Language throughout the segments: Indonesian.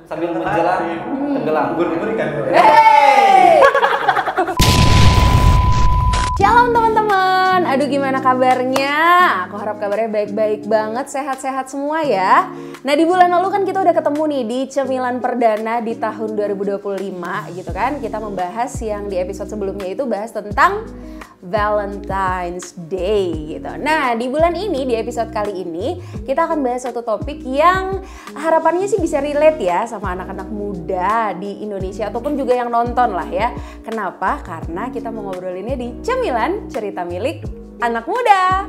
sambil menjelang tenggelam. Ubur-ubur ikan. Hey! Shalom teman-teman, aduh gimana kabarnya? Aku harap kabarnya baik-baik banget, sehat-sehat semua ya. Nah di bulan lalu kan kita udah ketemu nih di Cemilan Perdana di tahun 2025 gitu kan. Kita membahas yang di episode sebelumnya itu bahas tentang Valentine's Day gitu. Nah di bulan ini, di episode kali ini kita akan bahas suatu topik yang harapannya sih bisa relate ya sama anak-anak muda di Indonesia ataupun juga yang nonton lah ya. Kenapa? Karena kita mau ngobrolinnya di Cemilan Cerita Milik Anak Muda.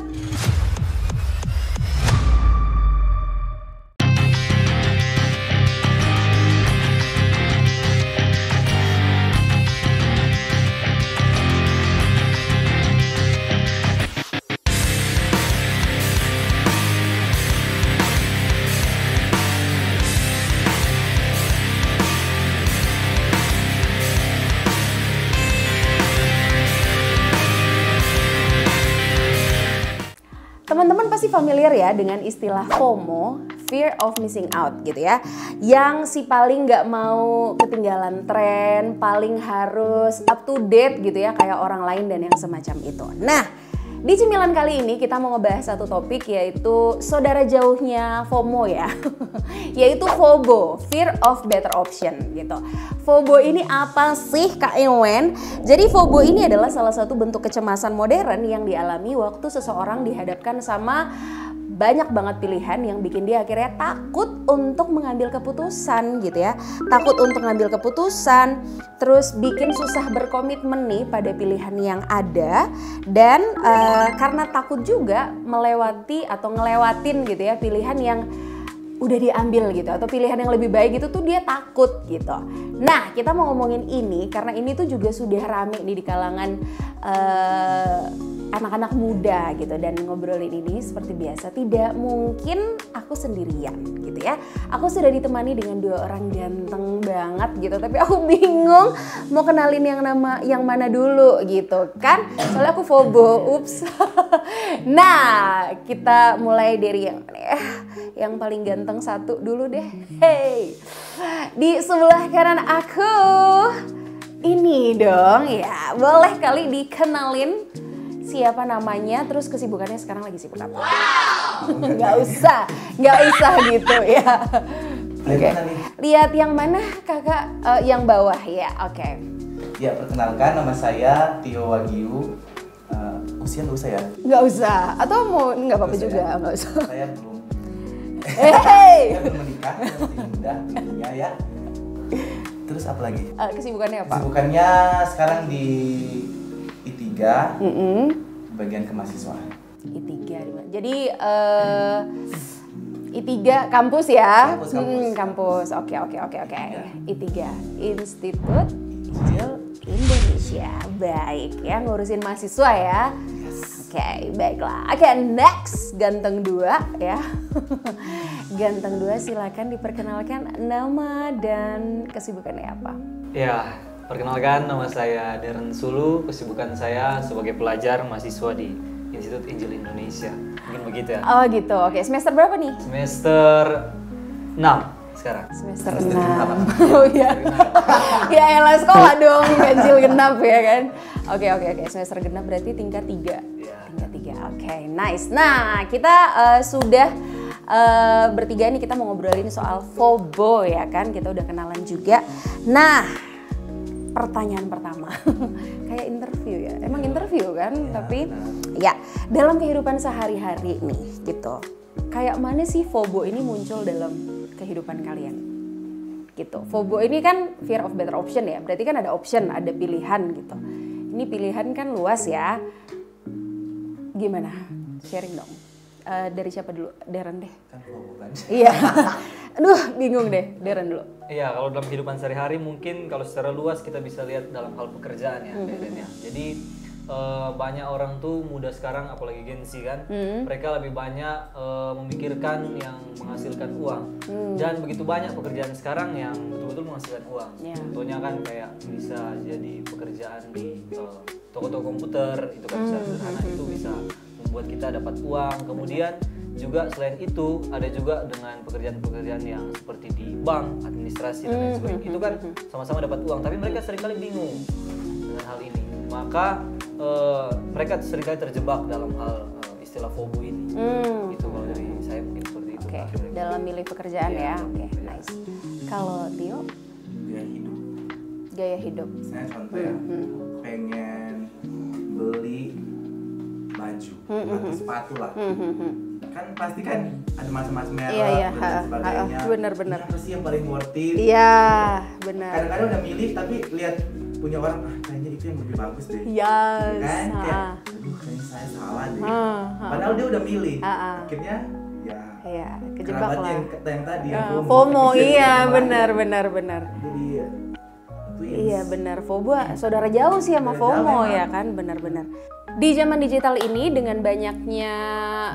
Teman-teman pasti familiar ya dengan istilah FOMO, Fear of Missing Out gitu ya. Yang si paling nggak mau ketinggalan tren, paling harus up to date gitu ya kayak orang lain dan yang semacam itu. Nah, di Cemilan kali ini kita mau ngebahas satu topik yaitu saudara jauhnya FOMO ya. Yaitu FOBO, Fear of Better Option gitu. FOBO ini apa sih Kak Ewen? Jadi FOBO ini adalah salah satu bentuk kecemasan modern yang dialami waktu seseorang dihadapkan sama banyak banget pilihan yang bikin dia akhirnya takut untuk mengambil keputusan gitu ya. Takut untuk mengambil keputusan, terus bikin susah berkomitmen nih pada pilihan yang ada. Dan karena takut juga melewati atau ngelewatin gitu ya pilihan yang udah diambil gitu atau pilihan yang lebih baik itu tuh dia takut gitu. Nah kita mau ngomongin ini karena ini tuh juga sudah rame nih di kalangan anak-anak muda gitu. Dan ngobrolin ini seperti biasa tidak mungkin aku sendirian gitu ya. Aku sudah ditemani dengan dua orang ganteng banget gitu, tapi aku bingung mau kenalin yang mana dulu gitu kan, soalnya aku FOBO. Ups. Nah kita mulai dari yang paling ganteng satu dulu deh. Hey, di sebelah kanan aku ini dong ya, boleh kali dikenalin siapa namanya, terus kesibukannya sekarang lagi sibuk apa? Wow. Nggak usah gitu ya. Oke. Lihat yang mana kakak? Yang bawah ya, oke. Ya, perkenalkan nama saya Tio Wagyu. Usia nggak usah ya? Nggak usah, atau mau nggak apa-apa juga, ya? nggak usah. Saya belum. Hey. Saya belum menikah, masih muda tentunya ya. Terus apa lagi? Kesibukannya apa? Kesibukannya sekarang di I3, bagian kemahasiswaan. I3, jadi I3 kampus ya? Kampus. Oke. I3, Institut Injil Indonesia. Baik ya, ngurusin mahasiswa ya. Oke, baiklah. Oke, next, ganteng dua ya. Ganteng dua, silakan diperkenalkan nama dan kesibukannya apa. Ya, perkenalkan nama saya Darren Sulu, kesibukan saya sebagai pelajar mahasiswa di Institut Injil Indonesia. Mungkin begitu ya. Oh gitu, oke. Semester berapa nih? Semester 6 sekarang. Semester 6. Oh iya. Ya elah sekolah dong, ganjil genap ya kan. Oke. Semester genap berarti tingkat 3. Ya. Tingkat 3. Oke, nice. Nah, kita sudah bertiga nih, kita mau ngobrolin soal FOBO ya kan. Kita udah kenalan juga. Nah, pertanyaan pertama. Kayak interview ya. Emang interview kan, tapi ya dalam kehidupan sehari-hari nih gitu. Kayak mana sih FOBO ini muncul dalam kehidupan kalian? Gitu. FOBO ini kan fear of better option ya. Berarti kan ada option, ada pilihan gitu. Ini pilihan kan luas ya. Gimana? Sharing dong. Dari siapa dulu? Darren deh. Kan FOBO kan? Iya. Aduh, bingung deh. Darren dulu. Iya, kalau dalam kehidupan sehari-hari mungkin kalau secara luas kita bisa lihat dalam hal pekerjaan ya, ya. Jadi banyak orang tuh muda sekarang, apalagi Gen Z kan, mereka lebih banyak memikirkan yang menghasilkan uang. Dan begitu banyak pekerjaan sekarang yang betul-betul menghasilkan uang. Contohnya kan kayak bisa jadi pekerjaan di toko-toko komputer, itu kan bisa sederhana, itu bisa membuat kita dapat uang. Kemudian juga selain itu ada juga dengan pekerjaan-pekerjaan yang seperti di bank, administrasi dan lain sebagainya. Itu kan sama-sama dapat uang, tapi mereka seringkali bingung dengan hal ini. Maka mereka seringkali terjebak dalam hal istilah FOMO ini. Itu kalau dari saya mungkin seperti itu. Oke, dalam milih pekerjaan ya. Oke, nice. Kalau Tio? Gaya hidup. Gaya hidup. Saya contoh ya, pengen beli baju atau sepatu lah. Kan pasti kan ada macam-macam merek dan sebagainya. Bener-bener. Apa sih yang paling worth it? Iya, benar. Kadang-kadang udah milih tapi lihat punya orang, kayaknya itu yang lebih bagus deh. Yes. Kan kayak, aduh kayaknya saya salah deh. Padahal dia udah milih. Akhirnya ya. Iya, kejebak kerabat lah. yang tadi yang FOMO, iya benar. Jadi itu Iya benar, FOMO saudara jauh sih sama FOMO ya kan, benar-benar. Di zaman digital ini dengan banyaknya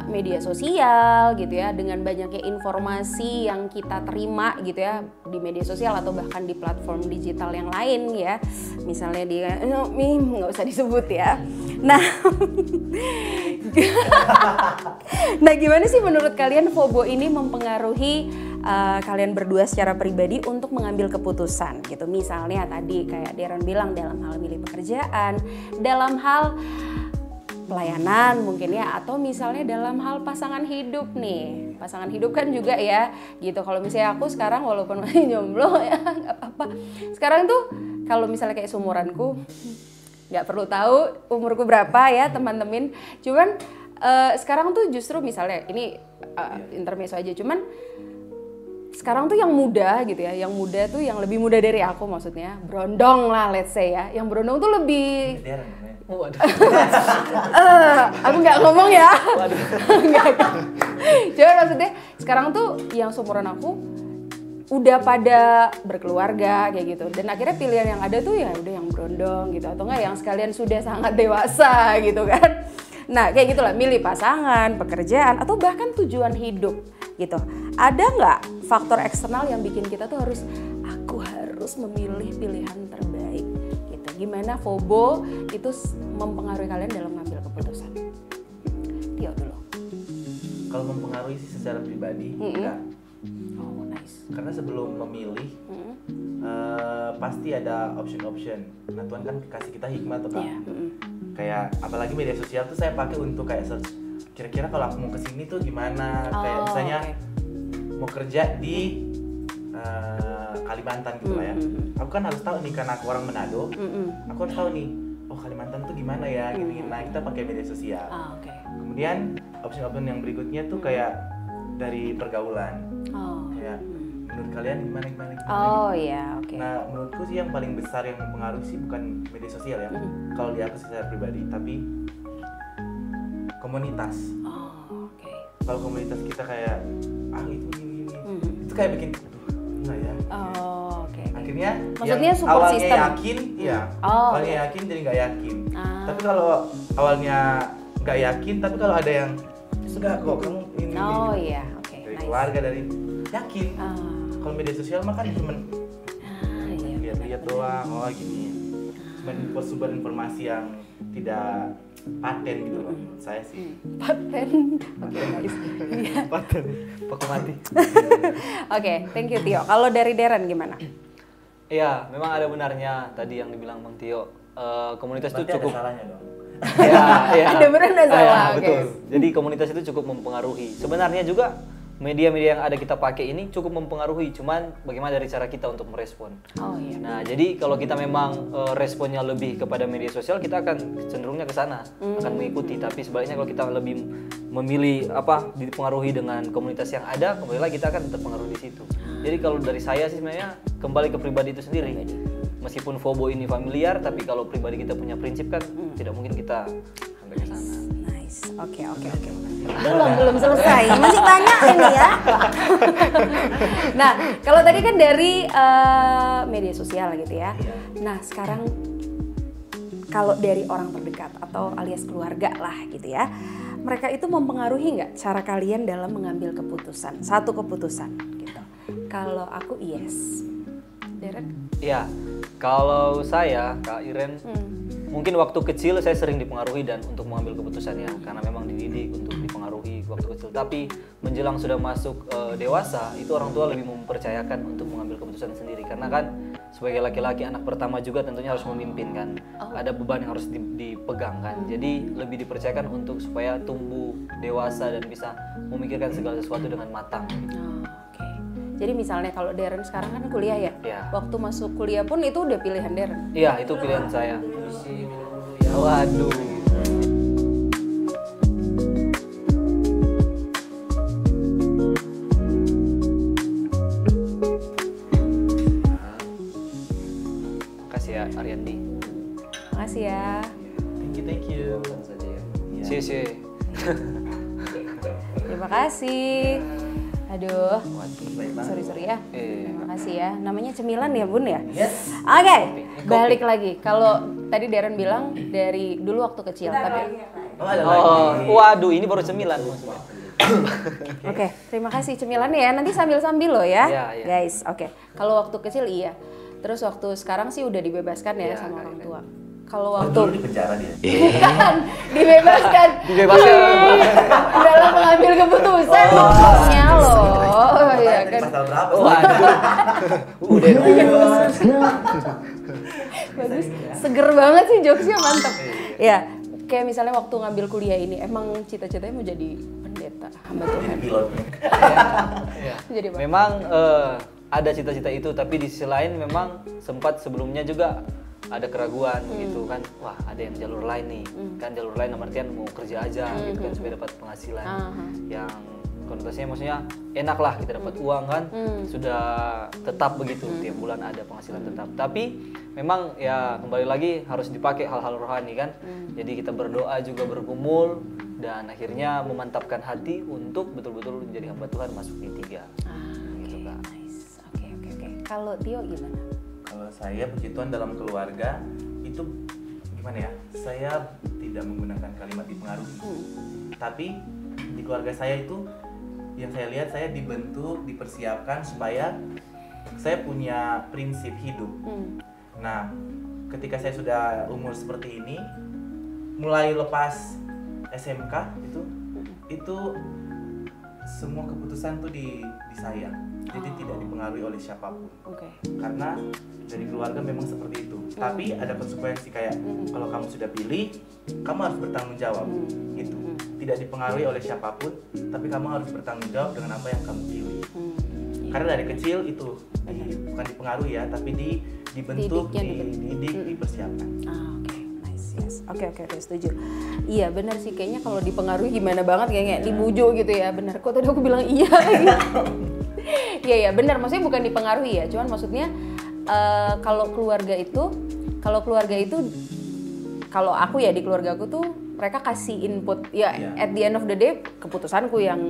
media sosial gitu ya, dengan banyaknya informasi yang kita terima gitu ya di media sosial atau bahkan di platform digital yang lain ya, misalnya di nggak usah disebut ya. Nah, nah gimana sih menurut kalian FOMO ini mempengaruhi kalian berdua secara pribadi untuk mengambil keputusan gitu? Misalnya tadi kayak Darren bilang dalam hal milih pekerjaan, dalam hal pelayanan mungkin ya, atau misalnya dalam hal pasangan hidup nih. Pasangan hidup kan juga ya gitu. Kalau misalnya aku sekarang walaupun masih jomblo ya nggak apa-apa. Sekarang tuh kalau misalnya kayak seumuranku, nggak perlu tahu umurku berapa ya teman-teman. Cuman sekarang tuh justru misalnya ini intermezzo aja, cuman sekarang tuh yang muda gitu ya, yang muda tuh yang lebih muda dari aku maksudnya, berondong lah let's say ya, yang berondong tuh lebih aku nggak ngomong ya. Nggak. Jadi maksudnya sekarang tuh yang seumuran aku udah pada berkeluarga kayak gitu, dan akhirnya pilihan yang ada tuh ya udah yang berondong gitu, atau enggak yang sekalian sudah sangat dewasa gitu kan. Nah kayak gitulah, milih pasangan, pekerjaan, atau bahkan tujuan hidup gitu. Ada nggak faktor eksternal yang bikin kita tuh harus memilih pilihan terbaik gitu? Gimana FOMO itu mempengaruhi kalian dalam mengambil keputusan? Tio dulu. Kalau mempengaruhi sih secara pribadi enggak. Oh nice. Karena sebelum memilih pasti ada option. Nah Tuhan kan kasih kita hikmah tuh Kak. Kayak apalagi media sosial tuh saya pakai untuk kayak search, kira-kira kalau aku mau kesini tuh gimana, kayak misalnya mau kerja di Kalimantan gitu lah ya. Aku kan harus tahu nih karena aku orang Manado, aku harus tahu nih, oh Kalimantan tuh gimana ya, gini. Nah kita pakai media sosial. Kemudian option yang berikutnya tuh kayak dari pergaulan. Kayak menurut kalian gimana Oh iya, oke. Nah menurutku sih yang paling besar yang mempengaruhi sih bukan media sosial ya, kalau di aku secara pribadi, tapi komunitas. Kalau komunitas kita kayak itu gini, itu kayak bikin enggak ya. Akhirnya maksudnya yang support awalnya system. yakin, awalnya yakin jadi nggak yakin. Tapi kalau awalnya nggak yakin, tapi kalau ada yang enggak kok kamu ini. Iya, oke. Dari keluarga, dari yakin. Kalau media sosial mah kan cuma lihat doang, oh gini. Cuma sumber informasi yang tidak paten gitu loh, saya sih. Paten. Oke, nice. Paten. Paku mati. Oke, thank you Tio. Kalau dari Darren gimana? Iya, memang ada benarnya tadi yang dibilang Bang Tio. Komunitas itu cukup. Ada salahnya dong. Iya. Ada benar ada salah. Betul. Jadi komunitas itu cukup mempengaruhi. Sebenarnya juga media-media yang ada kita pakai ini cukup mempengaruhi, cuman bagaimana dari cara kita untuk merespon. Nah, jadi kalau kita memang responnya lebih kepada media sosial, kita akan cenderungnya ke sana, akan mengikuti. Tapi sebaliknya kalau kita lebih memilih dipengaruhi dengan komunitas yang ada, kembali lagi kita akan terpengaruh di situ. Jadi kalau dari saya sih sebenarnya kembali ke pribadi itu sendiri. Meskipun FOMO ini familiar, tapi kalau pribadi kita punya prinsip kan tidak mungkin kita sampai ke sana. Oke. Belum selesai, masih tanya ini ya. Nah, kalau tadi kan dari media sosial gitu ya. Nah, sekarang kalau dari orang terdekat atau alias keluarga lah gitu ya, mereka itu mempengaruhi nggak cara kalian dalam mengambil keputusan, satu keputusan gitu? Kalau aku yes. Darren? Ya, kalau saya, Kak Iren, mungkin waktu kecil saya sering dipengaruhi dan untuk mengambil keputusan ya, karena memang dididik untuk dipengaruhi waktu kecil. Tapi menjelang sudah masuk dewasa, itu orang tua lebih mempercayakan untuk mengambil keputusan sendiri. Karena kan sebagai laki-laki anak pertama juga tentunya harus memimpin kan. Ada beban yang harus dipegang kan. Jadi lebih dipercayakan untuk supaya tumbuh dewasa dan bisa memikirkan segala sesuatu dengan matang. Oke. Jadi misalnya kalau Darren sekarang kan kuliah ya? Iya. Waktu masuk kuliah pun itu udah pilihan Darren? Iya, itu pilihan saya. Waduh. Makasih ya Ariandi. Makasih ya. Thank you. See. Terima kasih. Aduh. Baik banget. Sorry ya. Terima kasih ya. Namanya cemilan ya Bun ya? Yes. Oke, balik lagi. Kalau tadi Darren bilang dari dulu waktu kecil, tapi Oh, ada lagi. Waduh, ini baru cemilan. Oke, terima kasih cemilan ya. Nanti sambil-sambil loh ya, Iya. guys. Oke, kalau waktu kecil iya. Terus waktu sekarang sih udah dibebaskan ya Iya, sama Kak, orang iya. tua. Kalau Oh, waktu dulu di penjara dia. bukan dibebaskan dalam mengambil keputusan maksudnya loh. Oh iya Dari kan. pasal berapa? Udah. Bagus. Seger banget sih jokesnya, mantap. Ya, kayak misalnya waktu ngambil kuliah ini emang cita-citanya mau jadi pendeta hamba Tuhan. Pilot. Jadi apa? Memang ada cita-cita itu, tapi di sisi lain memang sempat sebelumnya juga ada keraguan gitu kan. Wah, ada yang jalur lain nih. Kan jalur lain dalam artian mau kerja aja gitu kan supaya dapat penghasilan yang konotasinya maksudnya enak lah, kita dapat uang kan. Sudah tetap begitu, tiap bulan ada penghasilan tetap. Tapi memang ya kembali lagi harus dipakai hal-hal rohani kan. Jadi kita berdoa juga, bergumul, dan akhirnya memantapkan hati untuk betul-betul menjadi hamba Tuhan masuk di 3. Gitu Kak. Nice. Oke. Kalau Tio gimana? Kalau saya puji Tuhan dalam keluarga itu gimana ya? Saya tidak menggunakan kalimat dipengaruhi. Tapi di keluarga saya itu yang saya lihat, saya dibentuk, dipersiapkan supaya saya punya prinsip hidup. Nah, ketika saya sudah umur seperti ini, mulai lepas SMK itu semua keputusan tuh di saya. Jadi tidak dipengaruhi oleh siapapun. Oke. Karena dari keluarga memang seperti itu. Tapi ada konsekuensi kayak kalau kamu sudah pilih, kamu harus bertanggung jawab. Gitu. Tidak dipengaruhi oleh siapapun, tapi kamu harus bertanggung jawab dengan apa yang kamu pilih. Karena dari kecil itu bukan dipengaruhi ya, tapi dibentuk, dididik, dipersiapkan. Oke. Nice. Yes. Oke, setuju. Iya, benar sih, kayaknya kalau dipengaruhi gimana banget kayak dibujuk gitu ya. Benar. Kok tadi aku bilang iya lagi. Iya, benar. Maksudnya bukan dipengaruhi ya, cuman maksudnya kalau keluarga itu kalau aku ya di keluarga aku tuh mereka kasih input ya. At the end of the day keputusanku yang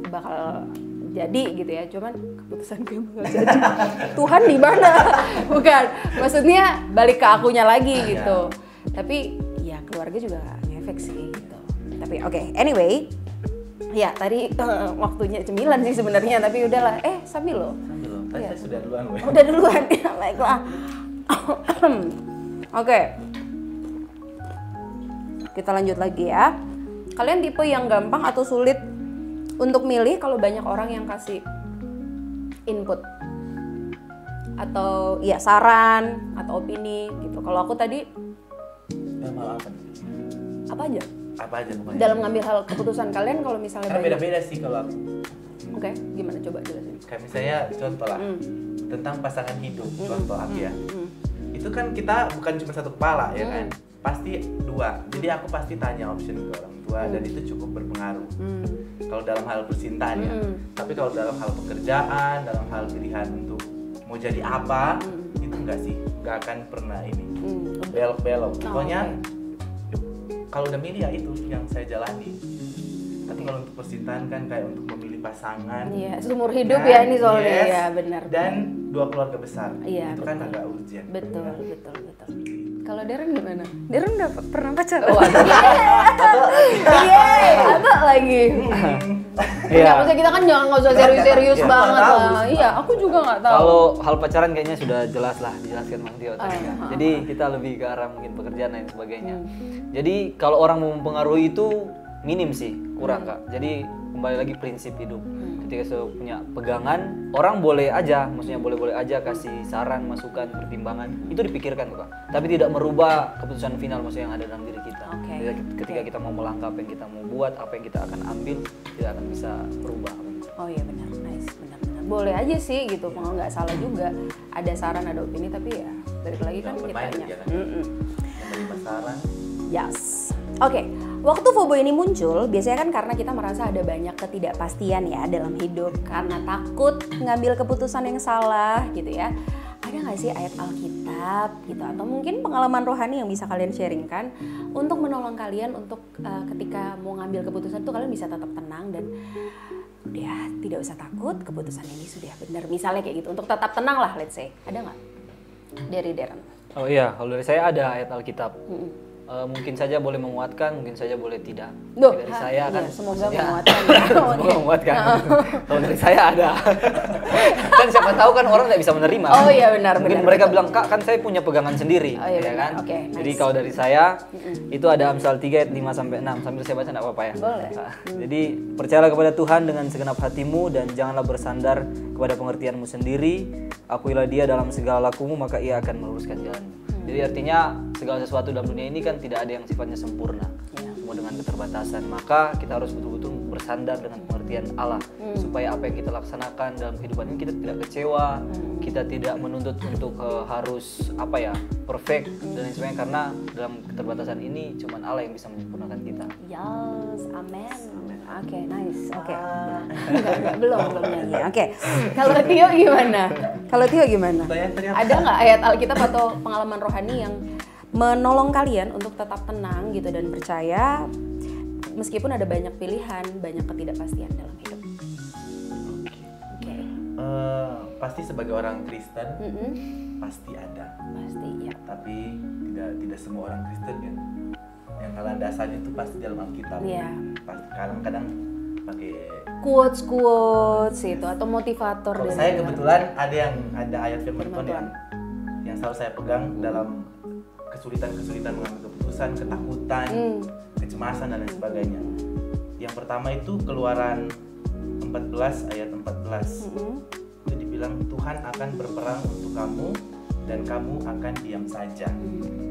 bakal jadi gitu ya, cuman keputusanku yang bakal jadi Tuhan di mana? Bukan, maksudnya balik ke akunya lagi gitu. Tapi ya keluarga juga ngefek sih gitu. Tapi oke, anyway, ya tadi waktunya cemilan sih sebenarnya, tapi udahlah. Sambil loh. Tadi saya sudah duluan loh. Udah duluan ya, baiklah. Oke. Kita lanjut lagi ya. Kalian tipe yang gampang atau sulit untuk milih kalau banyak orang yang kasih input atau ya saran atau opini gitu. Kalau aku tadi apa aja? Apa aja pokoknya. Dalam ngambil hal keputusan kalian kalau misalnya Karena banyak. beda-beda sih kalau aku. Oke, gimana coba jelasin? Kayak misalnya contoh lah tentang pasangan hidup, contoh aku ya. Itu kan kita bukan cuma satu kepala ya kan, pasti dua. Jadi aku pasti tanya option ke orang tua dan itu cukup berpengaruh. Kalau dalam hal percintaan ya. Tapi kalau dalam hal pekerjaan, dalam hal pilihan untuk mau jadi apa, itu enggak sih, enggak akan pernah ini belok-belok. Pokoknya kalau udah milih ya itu yang saya jalani. Tapi kalau untuk percintaan kan kayak untuk memilih pasangan. Iya, seumur hidup ya ini soalnya. Yes, Ya, benar. Dan dua keluarga besar. Iya, itu kan betul. agak urgent. Betul. Kalau Darren gimana? Darren udah pernah pacaran? Ada lagi. Iya, maksudnya kita kan nggak usah serius-serius banget lah. Iya, aku juga nggak tahu. Kalau hal pacaran kayaknya sudah jelas lah dijelaskan Mang Tio tadi kan. Jadi kita lebih ke arah mungkin pekerjaan dan sebagainya. Jadi kalau orang mau mempengaruhi itu minim sih, kurang Kak. Jadi kembali lagi prinsip hidup. Ketika sudah punya pegangan, orang boleh aja, maksudnya boleh-boleh aja kasih saran, masukan, pertimbangan, itu dipikirkan Kak. Tapi tidak merubah keputusan final maksudnya yang ada dalam diri kita. Ketika kita mau melangkah apa yang kita mau buat, apa yang kita akan ambil, tidak akan bisa merubah. Oh iya benar, nice, benar-benar. Boleh aja sih gitu, kalau nggak salah juga. Ada saran, ada opini, tapi ya balik lagi kan kitanya. Ya kan? Menerima saran. Yes. Oke, waktu FOMO ini muncul, biasanya kan karena kita merasa ada banyak ketidakpastian ya dalam hidup, karena takut ngambil keputusan yang salah gitu ya. Ada nggak sih ayat Alkitab gitu, atau mungkin pengalaman rohani yang bisa kalian sharingkan untuk menolong kalian untuk ketika mau ngambil keputusan tuh kalian bisa tetap tenang dan udah tidak usah takut, keputusan ini sudah benar. Misalnya kayak gitu, untuk tetap tenang lah, let's say. Ada nggak dari Darren? Oh iya, kalau dari saya ada ayat Alkitab. Mungkin saja boleh menguatkan, mungkin saja boleh tidak. Dari saya kan, semoga menguatkan. Semoga menguatkan. Kalau dari saya ada. Kan siapa tahu kan orang tidak bisa menerima. Oh iya benar. Mungkin mereka bilang, Kak kan saya punya pegangan sendiri, ya kan? Okay, Jadi kalau dari saya itu ada Amsal 3 ayat 5-6. Sambil saya baca enggak apa-apa ya. Boleh. Jadi percayalah kepada Tuhan dengan segenap hatimu dan janganlah bersandar kepada pengertianmu sendiri. Akuilah Dia dalam segala lakumu, maka Ia akan meluruskan jalanmu. Jadi artinya segala sesuatu dalam dunia ini kan tidak ada yang sifatnya sempurna, semua dengan keterbatasan. Maka kita harus betul-betul bersandar dengan pengertian Allah, supaya apa yang kita laksanakan dalam kehidupan ini kita tidak kecewa, kita tidak menuntut untuk harus perfect dan lain sebagainya, karena dalam keterbatasan ini cuman Allah yang bisa menyempurnakan kita. Yes, amen. Oke, nice. Oke. Belum nyanyi. Oke. Kalau Tio gimana? Ada nggak ayat Alkitab atau pengalaman rohani yang menolong kalian untuk tetap tenang gitu dan percaya meskipun ada banyak pilihan, banyak ketidakpastian dalam hidup? Oke. Pasti sebagai orang Kristen pasti ada. Pasti ya. Tapi tidak semua orang Kristen yang landasannya itu pasti dalam Alkitab. Iya. Pasti kadang-kadang pakai quotes itu atau motivator. Kalau saya kebetulan ada ayat firman Tuhan yang selalu saya pegang dalam kesulitan mengambil keputusan, ketakutan, kecemasan dan lain sebagainya. Yang pertama itu Keluaran 14 ayat 14. Itu dibilang Tuhan akan berperang untuk kamu dan kamu akan diam saja.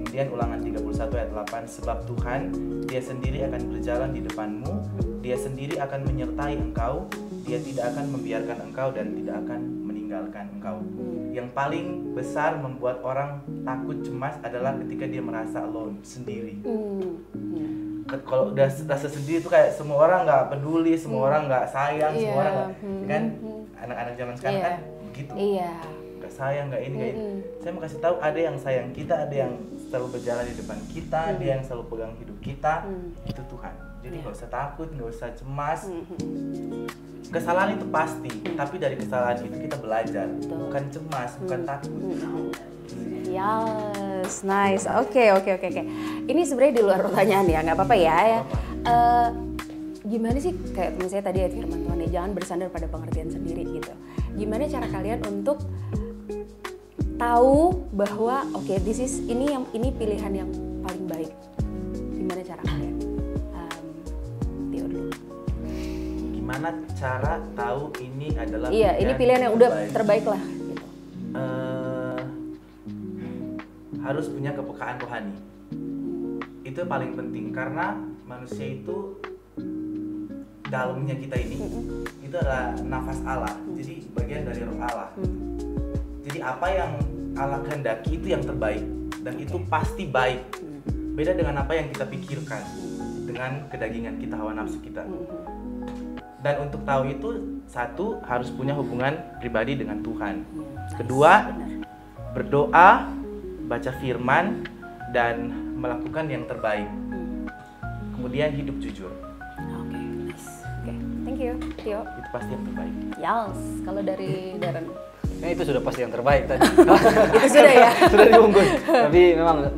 Kemudian Ulangan 31 ayat 8, sebab Tuhan Dia sendiri akan berjalan di depanmu, Dia sendiri akan menyertai engkau, Dia tidak akan membiarkan engkau dan tidak akan meninggalkan engkau. Yang paling besar membuat orang takut cemas adalah ketika dia merasa alone, sendiri. Kalau udah rasa sendiri itu kayak semua orang nggak peduli, semua orang nggak sayang, semua orang nggak, kan anak-anak zaman sekarang kan begitu. Nggak sayang, nggak ini. Saya mau kasih tahu, ada yang sayang kita, ada yang selalu berjalan di depan kita, ada yang selalu pegang hidup kita, itu Tuhan. Jadi nggak usah takut, nggak usah cemas. Kesalahan itu pasti, tapi dari kesalahan itu kita belajar, bukan cemas, bukan takut. Yes, nice. Oke. Ini sebenarnya di luar pertanyaan ya, nggak apa-apa ya. Gimana sih kayak misalnya tadi ya firman Tuhan ya, jangan bersandar pada pengertian sendiri gitu. Gimana cara kalian untuk tahu bahwa ini pilihan yang paling baik? Gimana cara kalian? Tio dulu. Gimana cara tahu ini adalah ini pilihan yang udah terbaik lah gitu. Harus punya kepekaan rohani. Itu paling penting karena manusia itu dalamnya kita ini itu adalah nafas Allah. Jadi bagian dari roh Allah. Jadi apa yang Allah kehendaki itu yang terbaik dan itu pasti baik. Beda dengan apa yang kita pikirkan dengan kedagingan kita, hawa nafsu kita. Dan untuk tahu itu, satu, harus punya hubungan pribadi dengan Tuhan. Kedua, berdoa, baca firman, dan melakukan yang terbaik. Kemudian hidup jujur. Oke, nice. Thank you, Tio. Itu pasti yang terbaik. Yes, kalau dari Darren. Itu sudah pasti yang terbaik tadi. Itu sudah ya? Sudah dibungkus. Tapi memang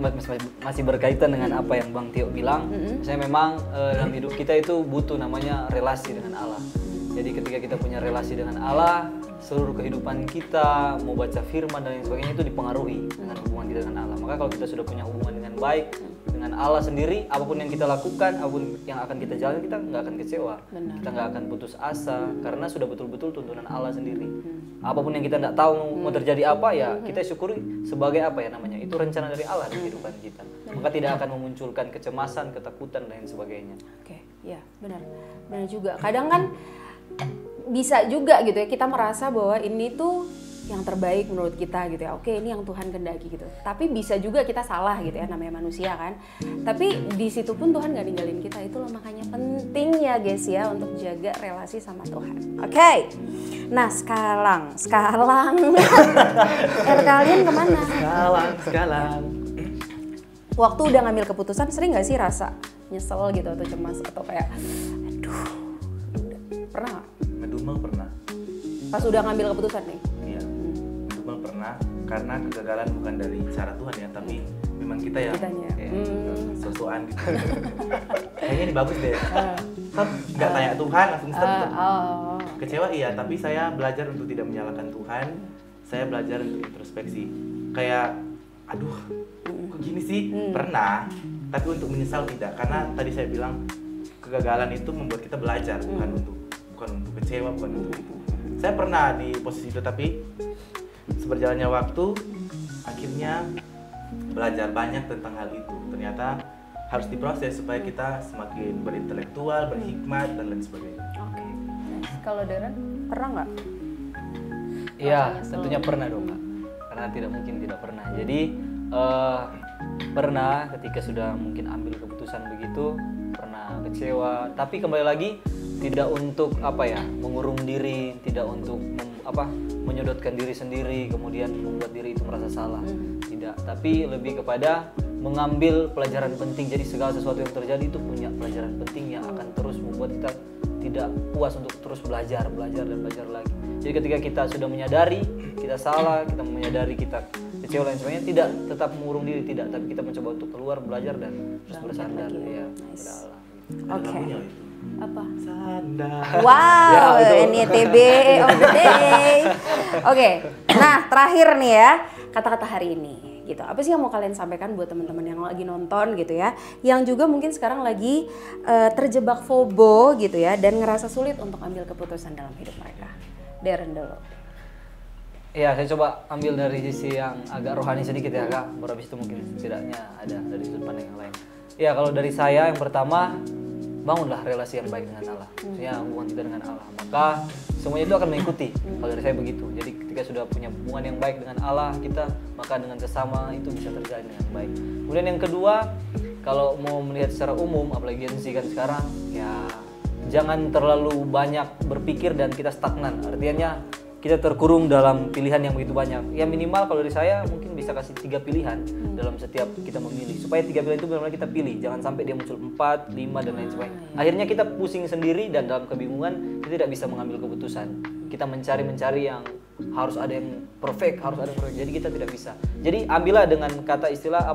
masih berkaitan dengan apa yang Bang Tio bilang. Saya memang dalam hidup kita itu butuh namanya relasi dengan Allah. Jadi ketika kita punya relasi dengan Allah, seluruh kehidupan kita, mau baca firman dan lain sebagainya itu dipengaruhi dengan hubungan kita dengan Allah. Maka kalau kita sudah punya hubungan dengan baik dengan Allah sendiri, apapun yang kita lakukan, apapun yang akan kita jalani, kita nggak akan kecewa. Benar. Kita nggak akan putus asa karena sudah betul-betul tuntunan Allah sendiri. Apapun yang kita nggak tahu mau terjadi apa, ya kita syukuri sebagai apa ya namanya, itu rencana dari Allah di kehidupan kita. Maka tidak akan memunculkan kecemasan, ketakutan dan lain sebagainya. Oke, ya benar juga. Kadang kan bisa juga gitu ya, kita merasa bahwa ini tuh yang terbaik menurut kita gitu ya. Oke, ini yang Tuhan kehendaki gitu. Tapi bisa juga kita salah gitu ya, namanya manusia kan. Tapi di situ pun Tuhan gak ninggalin kita. Itulah makanya pentingnya guys ya untuk jaga relasi sama Tuhan. Oke. Nah sekarang kalian kemana? Sekarang. Waktu udah ngambil keputusan, sering gak sih rasa nyesel gitu atau cemas atau kayak aduh, pernah gak? Ngedumel pernah. Pas udah ngambil keputusan nih? Iya, ngedumel pernah, karena kegagalan bukan dari cara Tuhan ya, tapi memang kita yang sosokan gitu. Kayaknya ini bagus deh. Nggak tanya Tuhan, langsung stop. Kecewa iya, tapi saya belajar untuk tidak menyalahkan Tuhan. Saya belajar untuk introspeksi. Kayak, aduh, kok gini sih? Pernah, tapi untuk menyesal tidak. Karena tadi saya bilang kegagalan itu membuat kita belajar, bukan untuk kecewa, bukan untuk itu. Saya pernah di posisi itu, tapi seberjalannya waktu akhirnya belajar banyak tentang hal itu. Ternyata harus diproses supaya kita semakin berintelektual, berhikmat dan lain sebagainya. Oke. Kalau Darren pernah nggak? Iya, tentunya pernah dong Kak. Karena tidak mungkin tidak pernah. Jadi pernah ketika sudah mungkin ambil keputusan begitu, pernah kecewa. Tapi kembali lagi tidak untuk mengurung diri, tidak untuk menyodotkan diri sendiri, kemudian membuat diri itu merasa salah. Tidak, tapi lebih kepada mengambil pelajaran penting. Jadi segala sesuatu yang terjadi itu punya pelajaran penting yang akan terus membuat kita tidak puas untuk terus belajar dan belajar lagi. Jadi ketika kita sudah menyadari kita salah, kita menyadari kita kecewa dan sebagainya, tidak tetap mengurung diri, tidak, tapi kita mencoba untuk keluar, belajar dan terus bersandar ya pada Allah. Oke. Apa? Sandar. Wow, NYTB of the day. Oke, nah terakhir nih ya, kata-kata hari ini gitu. Apa sih yang mau kalian sampaikan buat teman-teman yang lagi nonton gitu ya, yang juga mungkin sekarang lagi terjebak FOMO gitu ya, dan ngerasa sulit untuk ambil keputusan dalam hidup mereka. Darren dulu. Ya, saya coba ambil dari sisi yang agak rohani sedikit ya Kak, baru habis itu mungkin setidaknya ada dari sudut pandang yang lain. Ya, kalau dari saya yang pertama, bangunlah relasi yang baik dengan Allah, ya hubungan kita dengan Allah, maka semuanya itu akan mengikuti. Kalau dari saya begitu. Jadi ketika sudah punya hubungan yang baik dengan Allah kita, maka dengan sesama itu bisa terjalin dengan baik. Kemudian yang kedua, kalau mau melihat secara umum, apalagi Gen Z kan sekarang, ya jangan terlalu banyak berpikir dan kita stagnan. Artinya kita terkurung dalam pilihan yang begitu banyak. Ya minimal kalau dari saya mungkin bisa kasih 3 pilihan dalam setiap kita memilih. Supaya 3 pilihan itu benar-benar kita pilih. Jangan sampai dia muncul 4, 5 dan lain sebagainya. Akhirnya kita pusing sendiri dan dalam kebingungan kita tidak bisa mengambil keputusan. Kita mencari yang harus ada yang perfect, harus ada yang perfect. Jadi kita tidak bisa. Jadi ambillah dengan kata istilah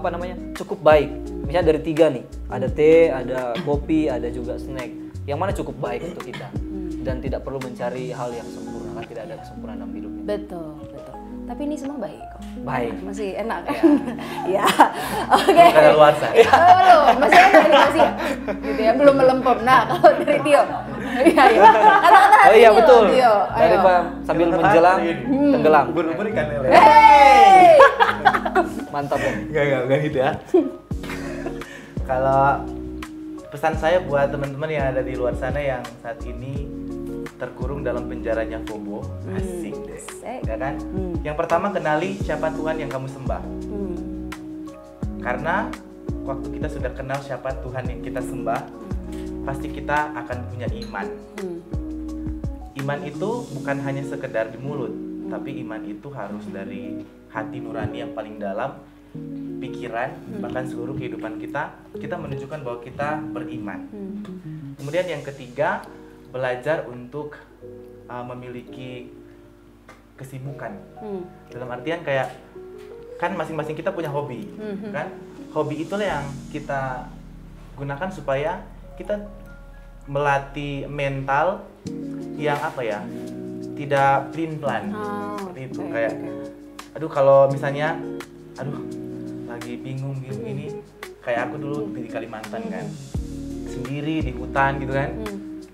cukup baik. Misalnya dari 3 nih, ada teh, ada kopi, ada juga snack. Yang mana cukup baik untuk kita dan tidak perlu mencari hal yang sempurna. Kan tidak ada kesempurnaan dalam hidupnya. Betul. Tapi ini semua baik kok. Baik. Masih enak kan? Ya. Oke. Karena luar saya. Belum, masih enak ini masih. Gitu ya, belum melempem. Nah, kalau dari Tio. Iya. Kata-kata Oh iya betul. Tio. Dari sambil menjelang tenggelam. Ubur-ubur ikan lele. Hey! Mantap ya. Enggak gitu ya. Kalau pesan saya buat teman-teman yang ada di luar sana yang saat ini terkurung dalam penjaranya FOMO, asik deh, ya kan? Yang pertama, kenali siapa Tuhan yang kamu sembah. Karena waktu kita sudah kenal siapa Tuhan yang kita sembah, pasti kita akan punya iman. Iman itu bukan hanya sekedar di mulut, tapi iman itu harus dari hati nurani yang paling dalam, pikiran, bahkan seluruh kehidupan kita menunjukkan bahwa kita beriman. Kemudian yang ketiga, belajar untuk memiliki kesibukan. Dalam artian kayak kan masing-masing kita punya hobi, kan? Hobi itulah yang kita gunakan supaya kita melatih mental yang tidak plan seperti itu. Kayak aduh kalau misalnya lagi bingung ini kayak aku dulu di Kalimantan kan sendiri di hutan gitu kan,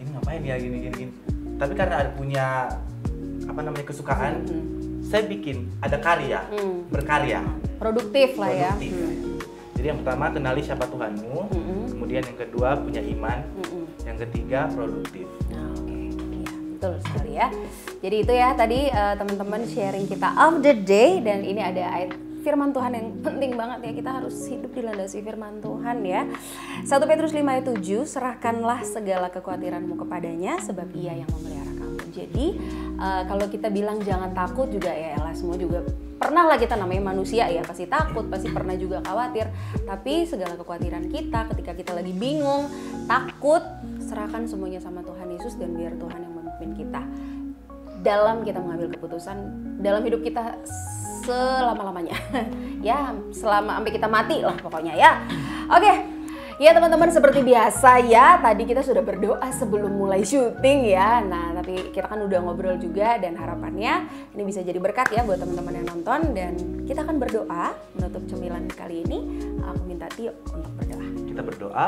ini ngapain ya gini. Tapi karena ada punya kesukaan, saya bikin ada karya, berkarya, produktif lah ya. Jadi yang pertama kenali siapa Tuhanmu, kemudian yang kedua punya iman, yang ketiga produktif. Betul sekali ya. Jadi itu ya tadi teman-teman sharing kita of the day, dan ini ada ayat firman Tuhan yang penting banget ya, kita harus hidup dilandasi firman Tuhan ya. 1 Petrus 5 ayat 7, serahkanlah segala kekhawatiranmu kepadanya sebab ia yang memelihara kamu. Jadi kalau kita bilang jangan takut juga ya elah, semua juga pernah lah, kita namanya manusia ya, pasti takut, pasti pernah juga khawatir. Tapi segala kekhawatiran kita ketika kita lagi bingung, takut, serahkan semuanya sama Tuhan Yesus, dan biar Tuhan yang memimpin kita dalam kita mengambil keputusan dalam hidup kita selama-lamanya ya, selama sampai kita mati lah pokoknya ya. Oke. Ya teman-teman, seperti biasa ya, tadi kita sudah berdoa sebelum mulai syuting ya. Nah, tapi kita kan udah ngobrol juga, dan harapannya ini bisa jadi berkat ya buat teman-teman yang nonton. Dan kita akan berdoa menutup cemilan kali ini. Aku minta Tio untuk berdoa. Kita berdoa.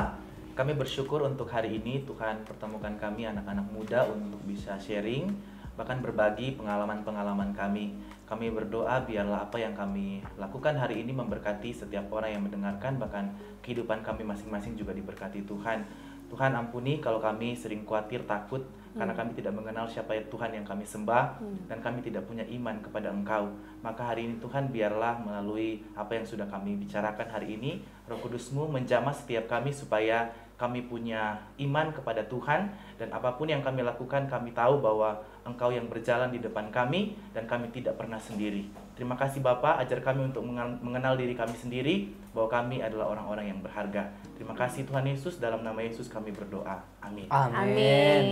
Kami bersyukur untuk hari ini Tuhan pertemukan kami anak-anak muda untuk bisa sharing, bahkan berbagi pengalaman-pengalaman kami. Kami berdoa biarlah apa yang kami lakukan hari ini memberkati setiap orang yang mendengarkan, bahkan kehidupan kami masing-masing juga diberkati Tuhan. Tuhan ampuni kalau kami sering khawatir, takut, karena kami tidak mengenal siapa Tuhan yang kami sembah, dan kami tidak punya iman kepada Engkau. Maka hari ini Tuhan biarlah melalui apa yang sudah kami bicarakan hari ini, Roh Kudus-Mu menjamah setiap kami supaya kami punya iman kepada Tuhan, dan apapun yang kami lakukan kami tahu bahwa Engkau yang berjalan di depan kami dan kami tidak pernah sendiri. Terima kasih Bapa, ajar kami untuk mengenal diri kami sendiri bahwa kami adalah orang-orang yang berharga. Terima kasih Tuhan Yesus, dalam nama Yesus kami berdoa. Amin. Amin.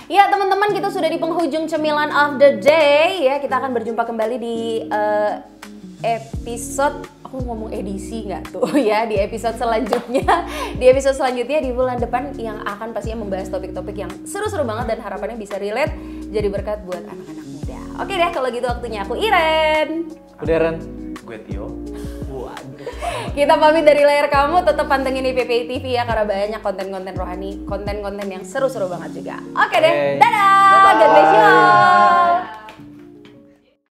Ya teman-teman, kita sudah di penghujung cemilan of the day ya. Kita akan berjumpa kembali di episode, aku ngomong edisi nggak tuh ya, di episode selanjutnya. Di episode selanjutnya di bulan depan yang akan pastinya membahas topik-topik yang seru-seru banget dan harapannya bisa relate jadi berkat buat anak-anak muda. Oke deh, kalau gitu waktunya aku Iren. Aku Deren. Gue Tio. Waduh. Kita pamit dari layar kamu, tetap pantengin IPPI TV ya, karena banyak konten-konten rohani, konten-konten yang seru-seru banget juga. Oke deh, dadah. God bless you.